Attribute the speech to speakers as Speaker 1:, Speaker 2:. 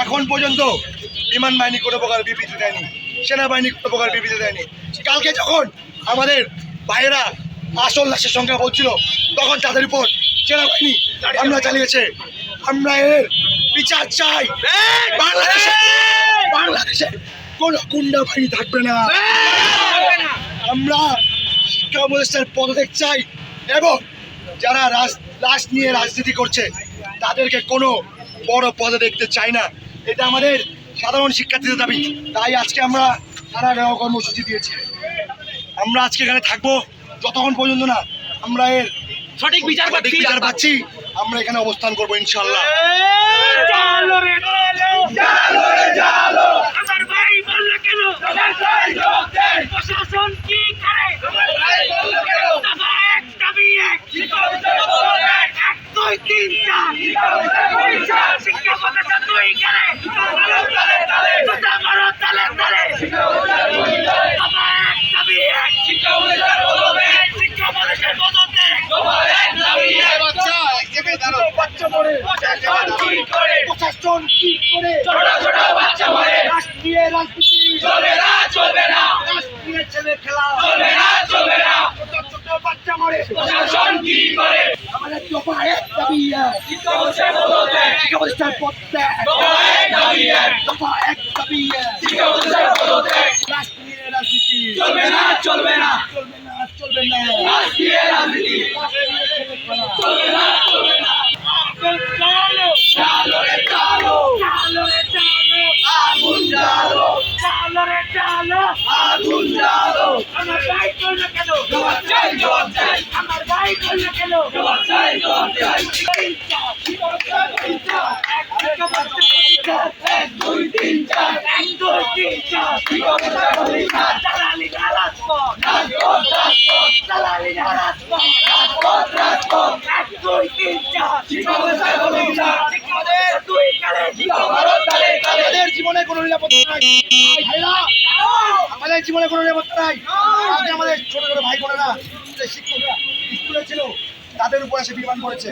Speaker 1: এখন পর্যন্ত বিমান বাহিনী কোনো প্রকার বিবৃতি দেয়নি, সেনাবাহিনী কোনো প্রকার বিবৃতি দেয়নি। কালকে যখন আমাদের ভাইয়েরা আসল লাশের সংখ্যা বলছিল, তখন তাদের উপর সেনাবাহিনী হামলা চালিয়েছে। আমরা এর বিচার চাই। বাংলাদেশে কোনো গুন্ডা বাহিনী থাকবে না। আমরা শিক্ষা উপদেষ্টার পদত্যাগ চাই এবং যারা লাশ নিয়ে রাজনীতি করছে তাদেরকে কোনো বড় পদে দেখতে চাই না। এটা আমাদের সাধারণ শিক্ষার্থীদের দাবি। তাই আজকে আমরা সারা গাঁও কর্মসূচি দিয়েছি। আমরা আজকে এখানে থাকবো যতক্ষণ পর্যন্ত না আমরা এর
Speaker 2: সঠিক বিচার
Speaker 1: পাচ্ছি। আমরা এখানে অবস্থান করবো ইনশাল্লাহ।
Speaker 3: প্রশাসন কি করে? শিক্ষা প্রতিষ্ঠান তুই করে
Speaker 1: প্রশাসন কি করে? রাষ্ট্রীয় রাজনীতি
Speaker 3: চলবে না,
Speaker 1: রাষ্ট্রীয় ছেলে খেলা
Speaker 3: চলবে না।
Speaker 1: ছোট বাচ্চা মরে।
Speaker 3: প্রশাসন কি করে?
Speaker 1: আমাদের দফা এক দাবি
Speaker 3: শিক্ষা প্রতিষ্ঠান
Speaker 1: পদত্যাগ, দফা এক দাবি রাষ্ট্রীয় রাজনীতি
Speaker 3: চলবে না।
Speaker 1: চলবে না।
Speaker 3: রাষ্ট্রীয় রাজনীতি চলবে না। চালো রে চালো, আগুন জ্বালো, আগুন জ্বালো। আমার ভাই করলো কেন? জবাব চাই। আমার ভাই করলো কেন? জবাব চাই। এক, দুই, তিন, চার।
Speaker 1: আমাদের জীবনে কোনো নিরাপত্তা নাই ভাইরা, আমাদের জীবনে কোনো নিরাপত্তা নাই। আজকে আমাদের ছোট ছোট ভাই বোনেরা শিক্ষকরা স্কুলে ছিল, তাদের উপর এসে বিমান করেছে।